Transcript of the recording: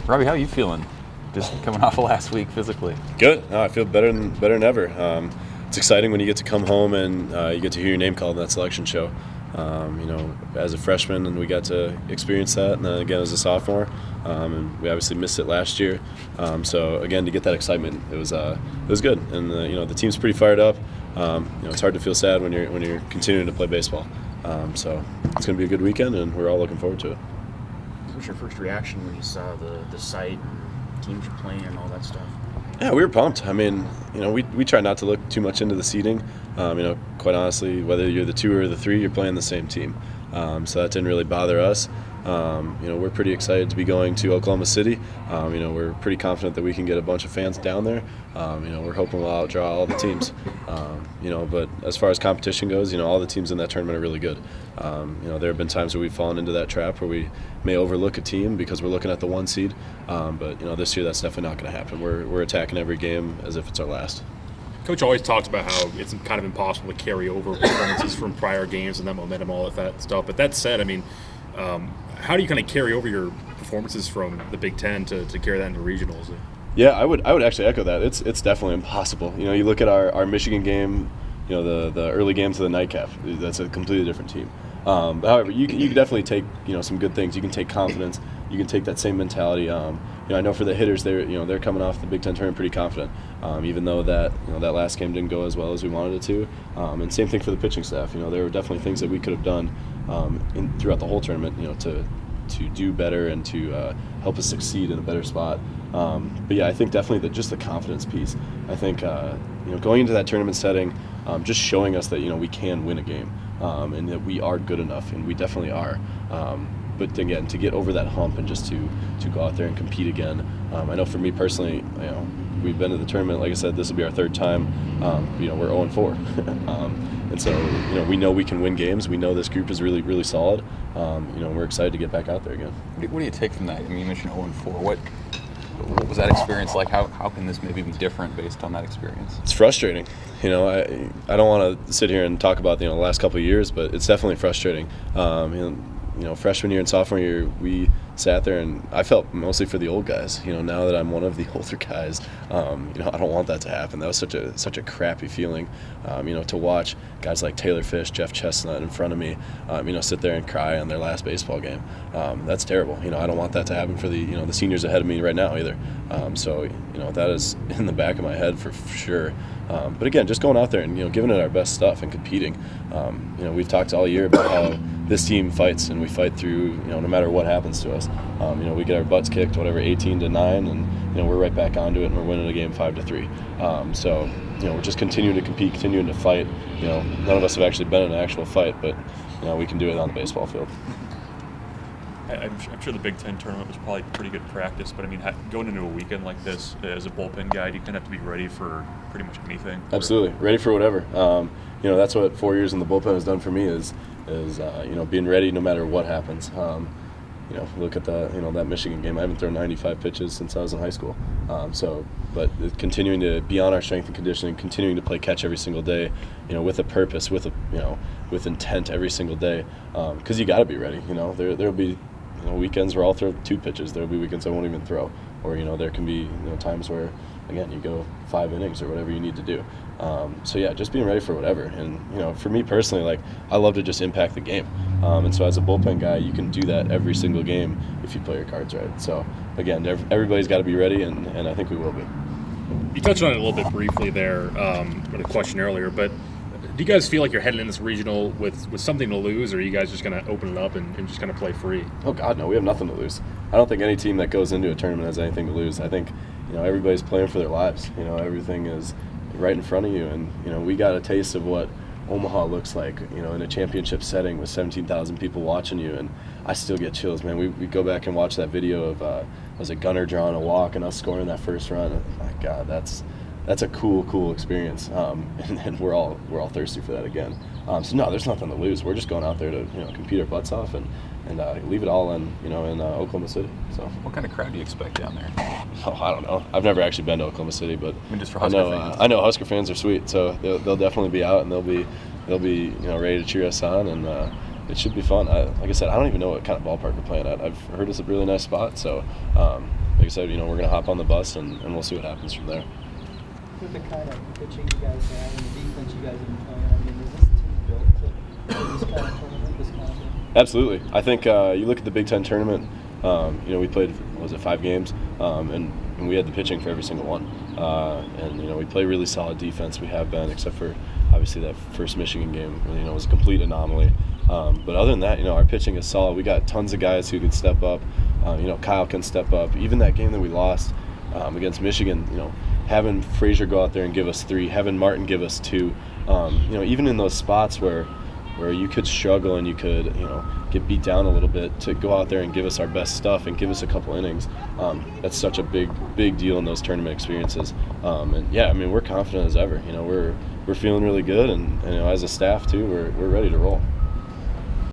Robbie, how are you feeling? Just coming off of last week physically. Good. No, I feel better than ever. It's exciting when you get to come home and you get to hear your name called in that selection show. As a freshman, and we got to experience that, and then again as a sophomore, and we obviously missed it last year. So again, to get that excitement, it was good, and the team's pretty fired up. It's hard to feel sad when you're continuing to play baseball. So it's going to be a good weekend, and we're all looking forward to it. What was your first reaction when you saw the site and teams you're playing and all that stuff? Yeah, we were pumped. I mean, we try not to look too much into the seeding. Quite honestly, whether you're the 2 or the 3, you're playing the same team. So that didn't really bother us. We're pretty excited to be going to Oklahoma City. We're pretty confident that we can get a bunch of fans down there. We're hoping we'll outdraw all the teams. But as far as competition goes, all the teams in that tournament are really good. There have been times where we've fallen into that trap where we may overlook a team because we're looking at the 1 seed. But this year that's definitely not going to happen. We're attacking every game as if it's our last. Coach always talks about how it's kind of impossible to carry over performances from prior games and that momentum, all of that stuff. But that said, I mean, how do you kind of carry over your performances from the Big Ten to carry that into regionals? Yeah, I would actually echo that. It's definitely impossible. You look at our Michigan game, the early game to the nightcap. That's a completely different team. However, you can definitely take some good things. You can take confidence. You can take that same mentality. I know for the hitters, they're coming off the Big Ten tournament pretty confident, even though that last game didn't go as well as we wanted it to. And same thing for the pitching staff. There were definitely things that we could have done throughout the whole tournament. To do better and to help us succeed in a better spot. But yeah, I think definitely just the confidence piece. I think going into that tournament setting, just showing us that we can win a game and that we are good enough, and we definitely are. But again, to get over that hump and just to go out there and compete again. I know for me personally, we've been to the tournament. Like I said, this will be our 3rd time. We're 0-4, and so we know we can win games. We know this group is really, really solid. We're excited to get back out there again. What do you take from that? I mean, you mentioned 0-4. What was that experience like? How can this maybe be different based on that experience? It's frustrating. I don't want to sit here and talk about the last couple of years, but it's definitely frustrating. Freshman year and sophomore year, we sat there, and I felt mostly for the old guys. Now that I'm one of the older guys, I don't want that to happen. That was such a crappy feeling. To watch guys like Taylor Fish, Jeff Chestnut in front of me, sit there and cry on their last baseball game. That's terrible. I don't want that to happen for the seniors ahead of me right now either. So that is in the back of my head for sure. But again, just going out there and giving it our best stuff and competing. We've talked all year about how this team fights, and we fight through no matter what happens to us. We get our butts kicked, 18-9, and we're right back onto it, and we're winning a game 5-3. So we're just continuing to compete, continuing to fight. None of us have actually been in an actual fight, but we can do it on the baseball field. I'm sure the Big Ten tournament was probably pretty good practice, but I mean, going into a weekend like this as a bullpen guy, you kind of have to be ready for pretty much anything. Absolutely, ready for whatever. That's what 4 years in the bullpen has done for me is being ready no matter what happens. Look at that Michigan game. I haven't thrown 95 pitches since I was in high school. But continuing to be on our strength and conditioning, continuing to play catch every single day, with a purpose, with intent every single day, because you got to be ready. There'll be weekends where I'll throw 2 pitches. There'll be weekends I won't even throw, or there can be times where again you go 5 innings or whatever you need to do. So yeah, just being ready for whatever. And for me personally, I love to just impact the game. And so as a bullpen guy, you can do that every single game if you play your cards right. So again, everybody's got to be ready, and I think we will be. You touched on it a little bit briefly there with a question earlier, but do you guys feel like you're heading in this regional with something to lose, or are you guys just going to open it up and just kind of play free? Oh God, no, we have nothing to lose. I don't think any team that goes into a tournament has anything to lose. I think everybody's playing for their lives. Everything is right in front of you, and we got a taste of what Omaha looks like, in a championship setting with 17,000 people watching you, and I still get chills, man. We go back and watch that video of was it Gunnar drawing a walk and us scoring that first run. And, my God, that's a cool experience, and we're all thirsty for that again. So no, there's nothing to lose. We're just going out there to compete our butts off and leave it all in Oklahoma City. So what kind of crowd do you expect down there? Oh, I don't know. I've never actually been to Oklahoma City, but I mean, just for Husker fans. I know Husker fans are sweet, so they'll definitely be out, and they'll be ready to cheer us on, and it should be fun. Like I said, I don't even know what kind of ballpark we're playing at. I've heard it's a really nice spot, so I said, we're going to hop on the bus and we'll see what happens from there. With the kind of pitching you guys have and the defense you guys have been playing, I mean, is this team built to play this kind of tournament, this kind of thing? Absolutely. I think you look at the Big Ten tournament. We played 5 games, and we had the pitching for every single one. And we play really solid defense. We have been, except for obviously that first Michigan game. It was a complete anomaly. But other than that, our pitching is solid. We got tons of guys who can step up. Kyle can step up. Even that game that we lost against Michigan, having Frazier go out there and give us 3, having Martin give us 2. Even in those spots where you could struggle and you could, get beat down a little bit, to go out there and give us our best stuff and give us a couple innings. That's such a big deal in those tournament experiences. We're confident as ever. We're feeling really good, and as a staff too, we're ready to roll.